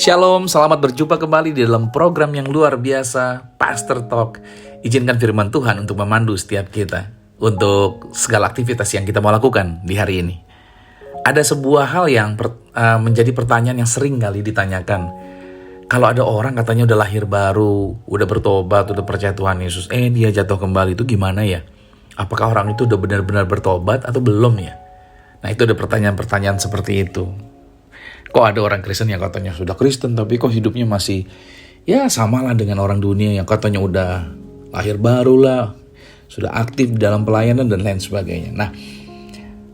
Shalom, selamat berjumpa kembali di dalam program yang luar biasa, Pastor Talk. Izinkan firman Tuhan untuk memandu setiap kita untuk segala aktivitas yang kita mau lakukan di hari ini. Ada sebuah hal yang menjadi pertanyaan yang sering kali ditanyakan. Kalau ada orang katanya udah lahir baru, udah bertobat, udah percaya Tuhan Yesus, dia jatuh kembali, itu gimana ya? Apakah orang itu udah benar-benar bertobat atau belum ya? Nah, itu ada pertanyaan-pertanyaan seperti itu. Kok ada orang Kristen yang katanya sudah Kristen tapi kok hidupnya masih ya samalah dengan orang dunia yang katanya udah lahir baru lah, sudah aktif dalam pelayanan dan lain sebagainya. Nah,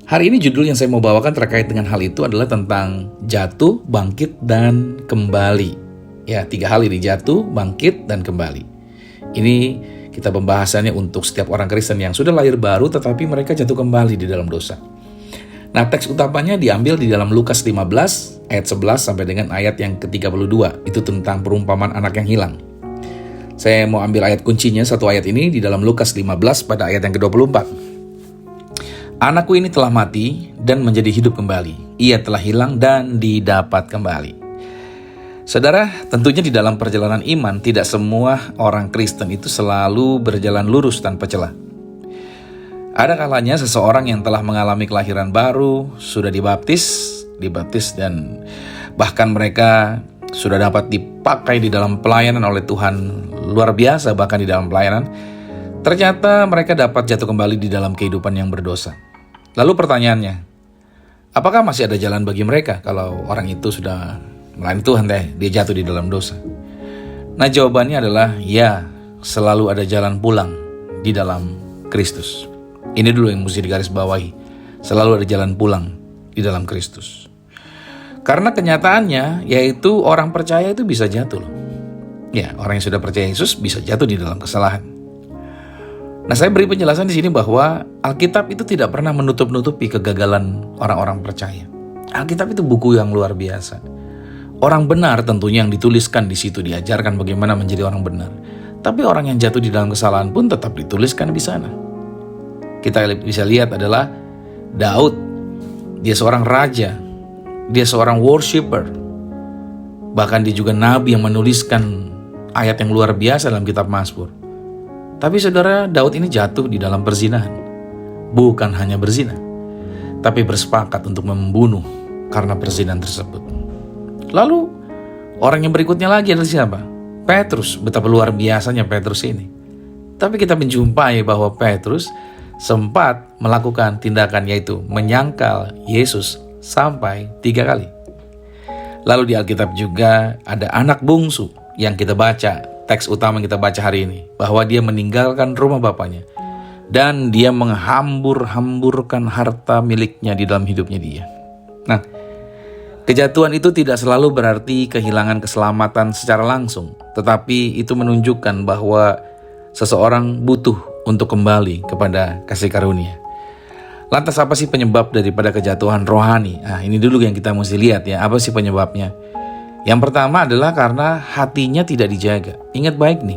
hari ini judul yang saya mau bawakan terkait dengan hal itu adalah tentang jatuh, bangkit, dan kembali. Ya, 3 hal ini: jatuh, bangkit, dan kembali. Ini kita pembahasannya untuk setiap orang Kristen yang sudah lahir baru tetapi mereka jatuh kembali di dalam dosa. Nah, teks utamanya diambil di dalam Lukas 15 ayat 11 sampai dengan ayat yang ke-32. Itu tentang perumpamaan anak yang hilang. Saya mau ambil ayat kuncinya, satu ayat ini di dalam Lukas 15 pada ayat yang ke-24. Anakku ini telah mati dan menjadi hidup kembali. Ia telah hilang dan didapat kembali. Saudara, tentunya di dalam perjalanan iman tidak semua orang Kristen itu selalu berjalan lurus tanpa celah. Ada kalanya seseorang yang telah mengalami kelahiran baru, sudah dibaptis dan bahkan mereka sudah dapat dipakai di dalam pelayanan oleh Tuhan luar biasa, bahkan di dalam pelayanan, ternyata mereka dapat jatuh kembali di dalam kehidupan yang berdosa. Lalu pertanyaannya, apakah masih ada jalan bagi mereka kalau orang itu sudah melayani Tuhan dia jatuh di dalam dosa? Nah, jawabannya adalah ya, selalu ada jalan pulang di dalam Kristus. Ini dulu yang mesti digarisbawahi. Selalu ada jalan pulang di dalam Kristus. Karena kenyataannya yaitu orang percaya itu bisa jatuh loh. Ya, orang yang sudah percaya Yesus bisa jatuh di dalam kesalahan. Nah, saya beri penjelasan di sini bahwa Alkitab itu tidak pernah menutup-nutupi kegagalan orang-orang percaya. Alkitab itu buku yang luar biasa. Orang benar tentunya yang dituliskan di situ diajarkan bagaimana menjadi orang benar. Tapi orang yang jatuh di dalam kesalahan pun tetap dituliskan di sana. Kita bisa lihat adalah Daud. Dia seorang raja. Dia seorang worshiper. Bahkan dia juga nabi yang menuliskan ayat yang luar biasa dalam kitab Mazmur. Tapi saudara, Daud ini jatuh di dalam perzinahan. Bukan hanya berzina, tapi bersepakat untuk membunuh karena perzinahan tersebut. Lalu orang yang berikutnya lagi adalah siapa? Petrus. Betapa luar biasanya Petrus ini. Tapi kita menjumpai bahwa Petrus sempat melakukan tindakan yaitu menyangkal Yesus sampai 3 kali. Lalu di Alkitab juga ada anak bungsu yang kita baca, teks utama yang kita baca hari ini, bahwa dia meninggalkan rumah bapaknya dan dia menghambur-hamburkan harta miliknya di dalam hidupnya dia. Nah, kejatuhan itu tidak selalu berarti kehilangan keselamatan secara langsung, tetapi itu menunjukkan bahwa seseorang butuh untuk kembali kepada kasih karunia. Lantas apa sih penyebab daripada kejatuhan rohani? Nah, ini dulu yang kita mesti lihat ya, apa sih penyebabnya? Yang pertama adalah karena hatinya tidak dijaga. Ingat baik nih,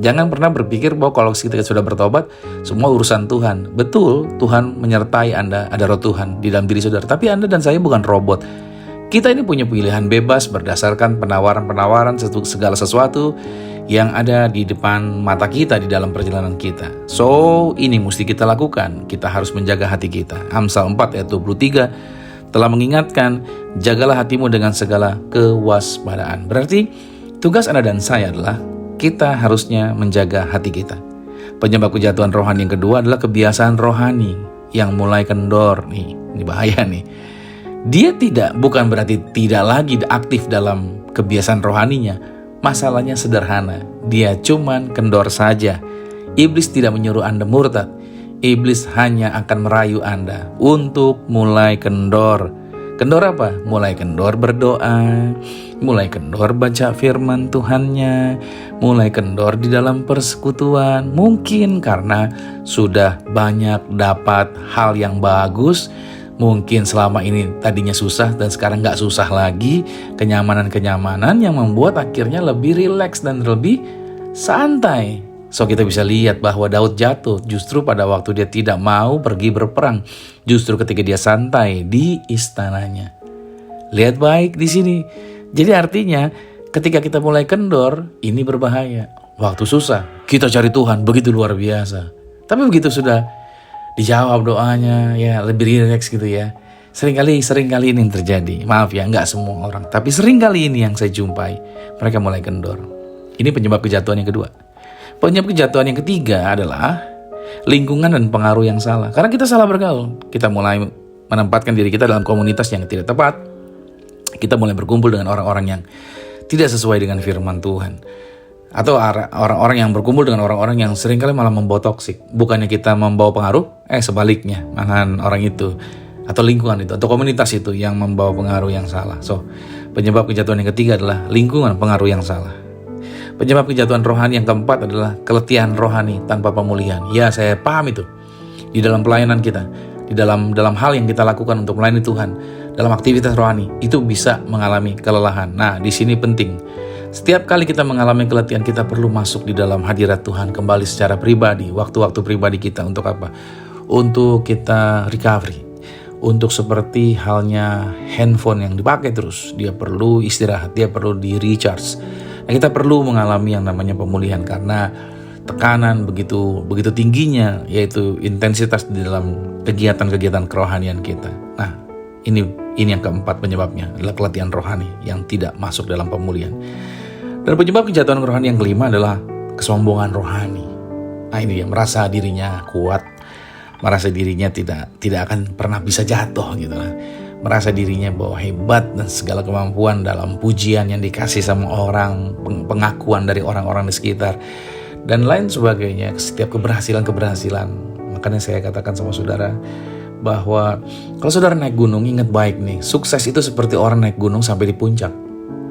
jangan pernah berpikir bahwa kalau kita sudah bertobat, semua urusan Tuhan. Betul, Tuhan menyertai Anda, ada roh Tuhan di dalam diri saudara. Tapi Anda dan saya bukan robot. Kita ini punya pilihan bebas berdasarkan penawaran-penawaran segala sesuatu yang ada di depan mata kita di dalam perjalanan kita. So, ini mesti kita lakukan. Kita harus menjaga hati kita. Amsal 4 ayat 23 telah mengingatkan, jagalah hatimu dengan segala kewaspadaan. Berarti tugas Anda dan saya adalah kita harusnya menjaga hati kita. Penyebab kejatuhan rohani yang kedua adalah kebiasaan rohani yang mulai kendor. Ini bahaya nih. Dia bukan berarti tidak lagi aktif dalam kebiasaan rohaninya. Masalahnya sederhana, dia cuman kendor saja. Iblis tidak menyuruh Anda murtad. Iblis hanya akan merayu Anda untuk mulai kendor. Kendor apa? Mulai kendor berdoa, mulai kendor baca firman Tuhannya, mulai kendor di dalam persekutuan. Mungkin karena sudah banyak dapat hal yang bagus. Mungkin selama ini tadinya susah dan sekarang gak susah lagi. Kenyamanan-kenyamanan yang membuat akhirnya lebih rileks dan lebih santai. So kita bisa lihat bahwa Daud jatuh justru pada waktu dia tidak mau pergi berperang. Justru ketika dia santai di istananya. Lihat baik di sini. Jadi artinya ketika kita mulai kendor, ini berbahaya. Waktu susah, kita cari Tuhan begitu luar biasa. Tapi begitu sudah dijawab doanya, ya lebih rileks gitu ya. Seringkali ini yang terjadi. Maaf ya, nggak semua orang. Tapi seringkali ini yang saya jumpai. Mereka mulai kendor. Ini penyebab kejatuhan yang kedua. Penyebab kejatuhan yang ketiga adalah lingkungan dan pengaruh yang salah. Karena kita salah bergaul. Kita mulai menempatkan diri kita dalam komunitas yang tidak tepat. Kita mulai berkumpul dengan orang-orang yang tidak sesuai dengan firman Tuhan. Atau orang-orang yang berkumpul dengan orang-orang yang seringkali malah membawa toksik. Bukannya kita membawa pengaruh, sebaliknya. Malahan orang itu atau lingkungan itu, atau komunitas itu yang membawa pengaruh yang salah. So, penyebab kejatuhan yang ketiga adalah lingkungan pengaruh yang salah. Penyebab kejatuhan rohani yang keempat adalah keletihan rohani tanpa pemulihan. Ya, saya paham itu. Di dalam pelayanan kita, di dalam hal yang kita lakukan untuk melayani Tuhan, dalam aktivitas rohani, itu bisa mengalami kelelahan. Nah, di sini penting. Setiap kali kita mengalami keletihan, kita perlu masuk di dalam hadirat Tuhan kembali secara pribadi, waktu-waktu pribadi kita. Untuk apa? Untuk kita recovery. Untuk seperti halnya handphone yang dipakai terus, dia perlu istirahat, dia perlu di recharge. Nah, kita perlu mengalami yang namanya pemulihan karena tekanan begitu tingginya, yaitu intensitas di dalam kegiatan-kegiatan kerohanian kita. Nah, ini yang keempat penyebabnya adalah keletihan rohani yang tidak masuk dalam pemulihan. Dan penyebab kejatuhan rohani yang kelima adalah kesombongan rohani. Nah, ini dia, merasa dirinya kuat, merasa dirinya tidak akan pernah bisa jatuh gitu lah. Merasa dirinya bahwa hebat dan segala kemampuan dalam pujian yang dikasih sama orang, pengakuan dari orang-orang di sekitar dan lain sebagainya, setiap keberhasilan. Makanya saya katakan sama saudara bahwa kalau saudara naik gunung, ingat baik nih, sukses itu seperti orang naik gunung sampai di puncak.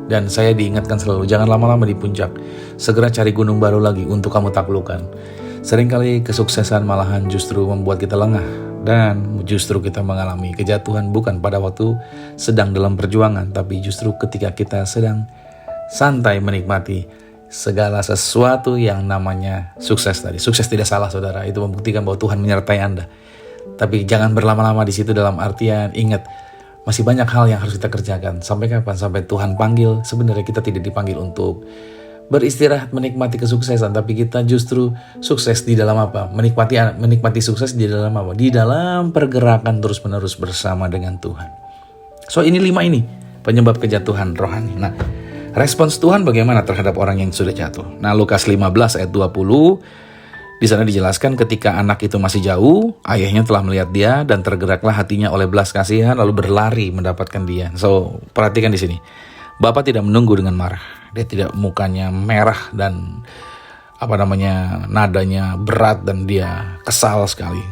Dan saya diingatkan selalu, jangan lama-lama di puncak, segera cari gunung baru lagi untuk kamu taklukkan. Seringkali kesuksesan malahan justru membuat kita lengah dan justru kita mengalami kejatuhan bukan pada waktu sedang dalam perjuangan, tapi justru ketika kita sedang santai menikmati segala sesuatu yang namanya sukses tadi. Sukses tidak salah saudara, itu membuktikan bahwa Tuhan menyertai Anda. Tapi jangan berlama-lama di situ, dalam artian ingat masih banyak hal yang harus kita kerjakan. Sampai kapan? Sampai Tuhan panggil. Sebenarnya kita tidak dipanggil untuk beristirahat menikmati kesuksesan, tapi kita justru sukses di dalam apa? Menikmati sukses di dalam apa? Di dalam pergerakan terus-menerus bersama dengan Tuhan. So, ini 5 ini penyebab kejatuhan rohani. Nah, respons Tuhan bagaimana terhadap orang yang sudah jatuh? Nah, Lukas 15 ayat 20 di sana dijelaskan ketika anak itu masih jauh, ayahnya telah melihat dia dan tergeraklah hatinya oleh belas kasihan lalu berlari mendapatkan dia. So, perhatikan di sini. Bapa tidak menunggu dengan marah. Dia tidak, mukanya merah dan nadanya berat dan dia kesal sekali.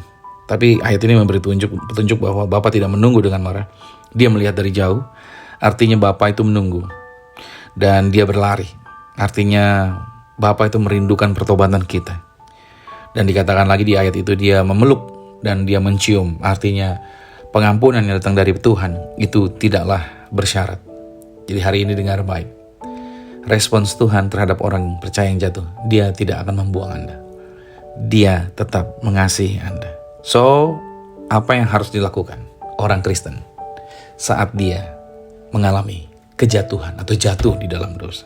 Tapi ayat ini memberi petunjuk bahwa Bapa tidak menunggu dengan marah. Dia melihat dari jauh, artinya Bapa itu menunggu. Dan dia berlari, artinya Bapa itu merindukan pertobatan kita. Dan dikatakan lagi di ayat itu dia memeluk dan dia mencium, artinya pengampunan yang datang dari Tuhan itu tidaklah bersyarat. Jadi hari ini dengar baik. Respons Tuhan terhadap orang percaya yang jatuh, dia tidak akan membuang Anda. Dia tetap mengasihi Anda. So, apa yang harus dilakukan orang Kristen saat dia mengalami kejatuhan atau jatuh di dalam dosa?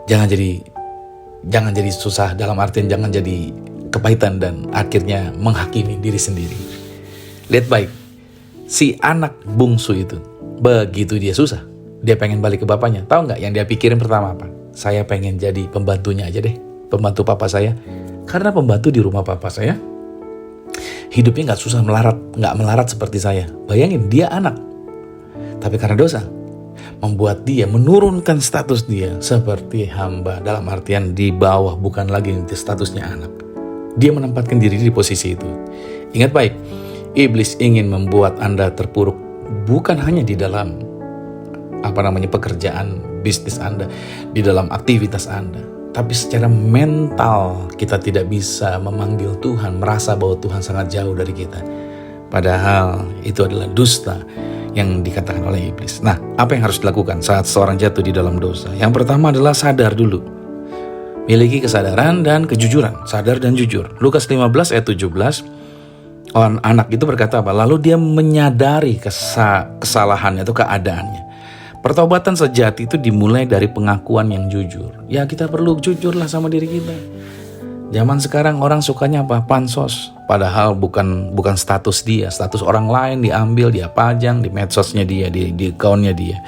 Jangan jadi susah, dalam artian jangan jadi kepahitan dan akhirnya menghakimi diri sendiri. Lihat baik, si anak bungsu itu begitu dia susah, dia pengen balik ke bapaknya. Tahu nggak yang dia pikirin pertama apa? Saya pengen jadi pembantunya aja deh, pembantu papa saya. Karena pembantu di rumah papa saya hidupnya nggak susah nggak melarat seperti saya. Bayangin dia anak, tapi karena dosa membuat dia menurunkan status dia seperti hamba, dalam artian di bawah, bukan lagi statusnya anak. Dia menempatkan diri di posisi itu. Ingat baik, iblis ingin membuat Anda terpuruk bukan hanya di dalam pekerjaan bisnis Anda, di dalam aktivitas Anda, tapi secara mental kita tidak bisa memanggil Tuhan, merasa bahwa Tuhan sangat jauh dari kita. Padahal itu adalah dusta yang dikatakan oleh iblis. Nah, apa yang harus dilakukan saat seorang jatuh di dalam dosa? Yang pertama adalah sadar dulu. Miliki kesadaran dan kejujuran. Sadar dan jujur. Lukas 15 ayat 17. Anak itu berkata apa? Lalu dia menyadari kesalahannya atau keadaannya. Pertobatan sejati itu dimulai dari pengakuan yang jujur. Ya kita perlu jujurlah sama diri kita. Zaman sekarang orang sukanya apa? Pansos. Padahal bukan status dia. Status orang lain diambil, dia pajang di medsosnya dia, di accountnya dia.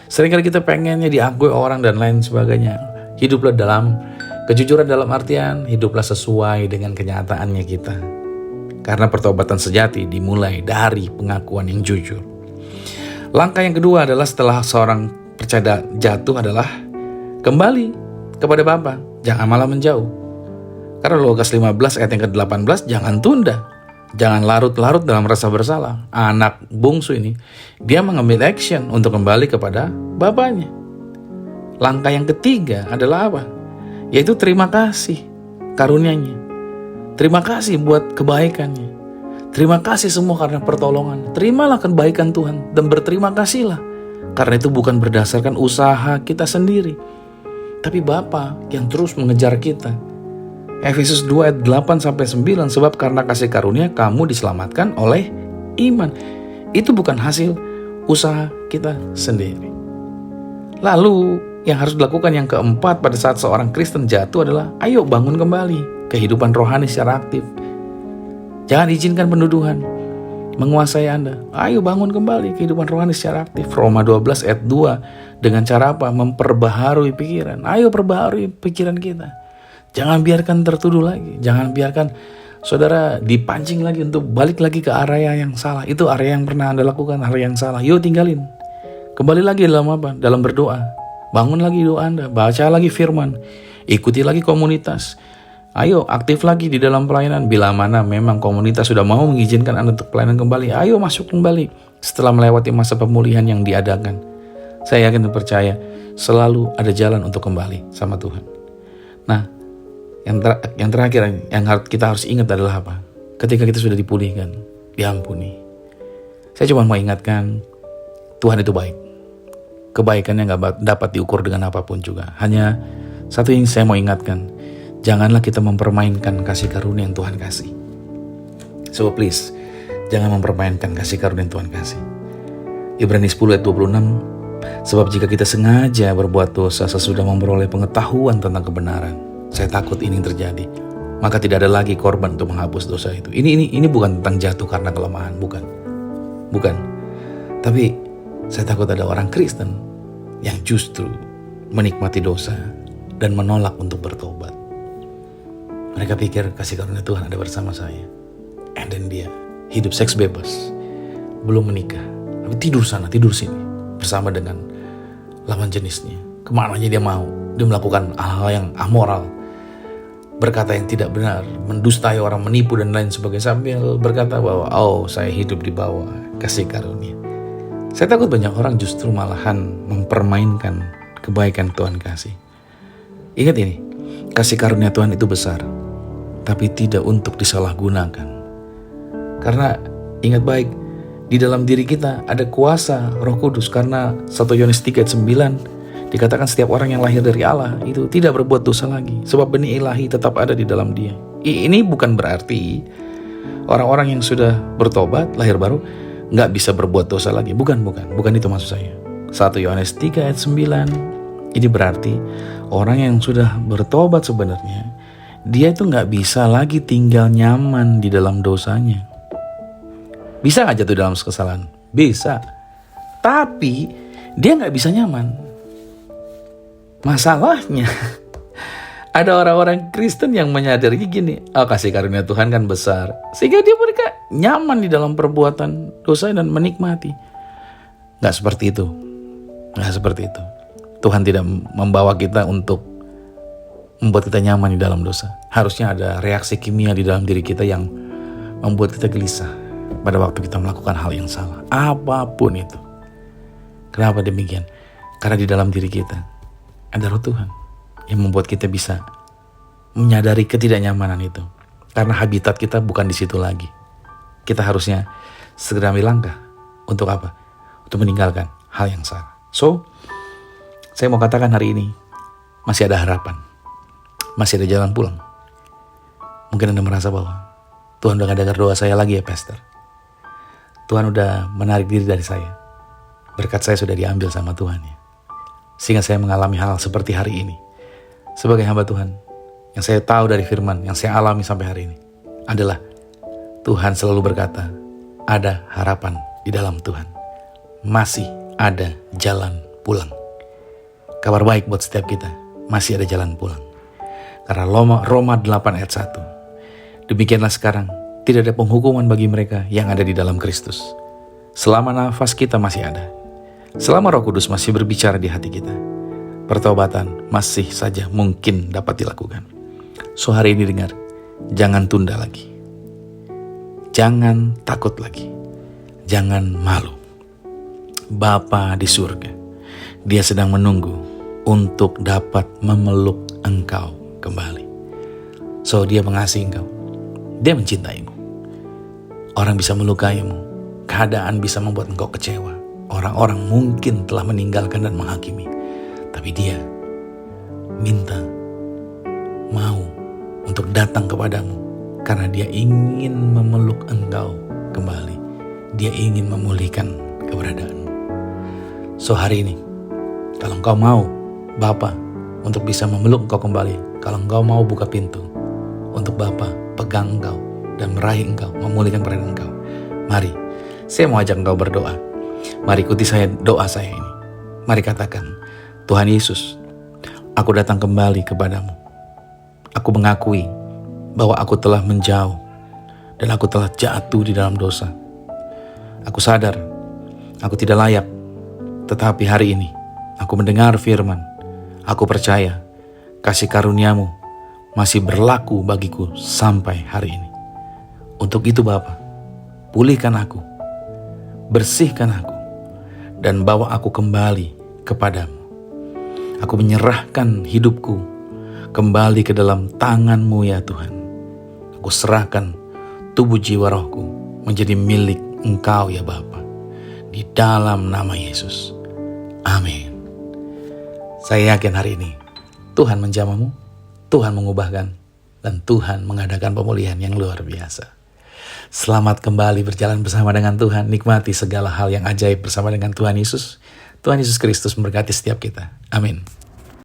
Seringkali kita pengennya diakui orang dan lain sebagainya. Hiduplah dalam kejujuran, dalam artian hiduplah sesuai dengan kenyataannya kita. Karena pertobatan sejati dimulai dari pengakuan yang jujur. Langkah yang kedua adalah setelah seorang percaya jatuh adalah kembali kepada Bapa. Jangan malah menjauh. Karena Lukas 15 ayat yang ke-18, jangan tunda. Jangan larut-larut dalam rasa bersalah. Anak bungsu ini, dia mengambil action untuk kembali kepada bapaknya. Langkah yang ketiga adalah apa? Yaitu terima kasih karunia-Nya. Terima kasih buat kebaikannya. Terima kasih semua karena pertolongan. Terimalah kebaikan Tuhan dan berterima kasihlah. Karena itu bukan berdasarkan usaha kita sendiri, tapi Bapa yang terus mengejar kita. Efesus 2 ayat 8-9, sebab karena kasih karunia kamu diselamatkan oleh iman. Itu bukan hasil usaha kita sendiri. Lalu yang harus dilakukan yang keempat pada saat seorang Kristen jatuh adalah ayo bangun kembali kehidupan rohani secara aktif. Jangan izinkan penduduhan menguasai Anda. Ayo bangun kembali kehidupan rohani secara aktif. Roma 12 ayat 2, dengan cara apa? Memperbaharui pikiran. Ayo perbaharui pikiran kita. Jangan biarkan tertuduh lagi. Jangan biarkan saudara dipancing lagi untuk balik lagi ke area yang salah. Itu area yang pernah Anda lakukan, area yang salah. Yuk tinggalin. Kembali lagi dalam apa? Dalam berdoa. Bangun lagi doa Anda. Baca lagi firman. Ikuti lagi komunitas. Ayo aktif lagi di dalam pelayanan. Bila mana memang komunitas sudah mau mengizinkan Anda untuk pelayanan kembali, ayo masuk kembali setelah melewati masa pemulihan yang diadakan. Saya yakin dan percaya selalu ada jalan untuk kembali sama Tuhan. Nah, yang terakhir yang kita harus ingat adalah apa? Ketika kita sudah dipulihkan, diampuni. Saya cuma mau ingatkan, Tuhan itu baik. Kebaikannya gak dapat diukur dengan apapun juga. Hanya satu yang saya mau ingatkan, janganlah kita mempermainkan kasih karunia yang Tuhan kasih. So please, jangan mempermainkan kasih karunia yang Tuhan kasih. Ibrani 10 ayat 26, sebab jika kita sengaja berbuat dosa sesudah memperoleh pengetahuan tentang kebenaran, saya takut ini terjadi, maka tidak ada lagi korban untuk menghapus dosa itu. Ini bukan tentang jatuh karena kelemahan, bukan. Tapi saya takut ada orang Kristen yang justru menikmati dosa dan menolak untuk bertobat. Mereka pikir kasih karunia Tuhan ada bersama saya, and then dia hidup seks bebas, belum menikah, tapi tidur sana tidur sini bersama dengan lawan jenisnya. Kemana aja dia mau, dia melakukan hal-hal yang amoral, berkata yang tidak benar, mendustai orang, menipu dan lain sebagainya, sambil berkata bahwa saya hidup di bawah kasih karunia. Saya takut banyak orang justru malahan mempermainkan kebaikan Tuhan kasih. Ingat ini, kasih karunia Tuhan itu besar, tapi tidak untuk disalahgunakan. Karena ingat baik, di dalam diri kita ada kuasa Roh Kudus. Karena 1 Yohanes 3 ayat 9 dikatakan setiap orang yang lahir dari Allah itu tidak berbuat dosa lagi, sebab benih ilahi tetap ada di dalam dia. Ini bukan berarti orang-orang yang sudah bertobat, lahir baru, gak bisa berbuat dosa lagi. Bukan itu maksud saya. 1 Yohanes 3 ayat 9, ini berarti orang yang sudah bertobat sebenarnya, dia itu gak bisa lagi tinggal nyaman di dalam dosanya. Bisa gak jatuh dalam kesalahan? Bisa. Tapi dia gak bisa nyaman. Masalahnya ada orang-orang Kristen yang menyadari gini, kasih karunia Tuhan kan besar, sehingga mereka nyaman di dalam perbuatan dosa dan menikmati. Gak seperti itu. Tuhan tidak membawa kita untuk membuat kita nyaman di dalam dosa. Harusnya ada reaksi kimia di dalam diri kita yang membuat kita gelisah pada waktu kita melakukan hal yang salah, apapun itu. Kenapa demikian? Karena di dalam diri kita ada Roh Tuhan yang membuat kita bisa menyadari ketidaknyamanan itu. Karena habitat kita bukan di situ lagi. Kita harusnya segera ambil langkah untuk apa? Untuk meninggalkan hal yang salah. So, saya mau katakan hari ini masih ada harapan. Masih ada jalan pulang. Mungkin Anda merasa bahwa Tuhan udah gak dengar doa saya lagi ya, Pastor. Tuhan udah menarik diri dari saya. berkat saya sudah diambil sama Tuhan ya. Sehingga saya mengalami hal seperti hari ini. Sebagai hamba Tuhan, yang saya tahu dari firman, yang saya alami sampai hari ini adalah Tuhan selalu berkata, ada harapan di dalam Tuhan. Masih ada jalan pulang. Kabar baik buat setiap kita, masih ada jalan pulang. Karena Roma 8 ayat 1. Demikianlah sekarang, tidak ada penghukuman bagi mereka yang ada di dalam Kristus. Selama nafas kita masih ada, selama Roh Kudus masih berbicara di hati kita, pertobatan masih saja mungkin dapat dilakukan. So hari ini dengar, jangan tunda lagi. Jangan takut lagi. Jangan malu. Bapa di surga, Dia sedang menunggu untuk dapat memeluk engkau kembali. So Dia mengasihi engkau. Dia mencintaimu. Orang bisa melukaimu. Keadaan bisa membuat engkau kecewa. Orang-orang mungkin telah meninggalkan dan menghakimi. Tapi Dia minta, mau untuk datang kepadamu. Karena Dia ingin memeluk engkau kembali. Dia ingin memulihkan keberadaanmu. So hari ini, kalau engkau mau Bapa untuk bisa memeluk engkau kembali, kalau engkau mau buka pintu untuk Bapa pegang engkau dan meraih engkau, memulihkan keberadaan engkau, mari, saya mau ajak engkau berdoa. Mari ikuti saya doa saya ini. Mari katakan, Tuhan Yesus, aku datang kembali kepadamu. Aku mengakui bahwa aku telah menjauh dan aku telah jatuh di dalam dosa. Aku sadar, aku tidak layak. Tetapi hari ini, aku mendengar firman. Aku percaya, kasih karuniamu masih berlaku bagiku sampai hari ini. Untuk itu Bapa, pulihkan aku, bersihkan aku, dan bawa aku kembali kepadamu. Aku menyerahkan hidupku kembali ke dalam tangan-Mu ya Tuhan. Aku serahkan tubuh jiwa rohku menjadi milik Engkau ya Bapa. Di dalam nama Yesus. Amin. Saya yakin hari ini Tuhan menjamahmu, Tuhan mengubahkan, dan Tuhan mengadakan pemulihan yang luar biasa. Selamat kembali berjalan bersama dengan Tuhan. Nikmati segala hal yang ajaib bersama dengan Tuhan Yesus. Tuhan Yesus Kristus memberkati setiap kita. Amin.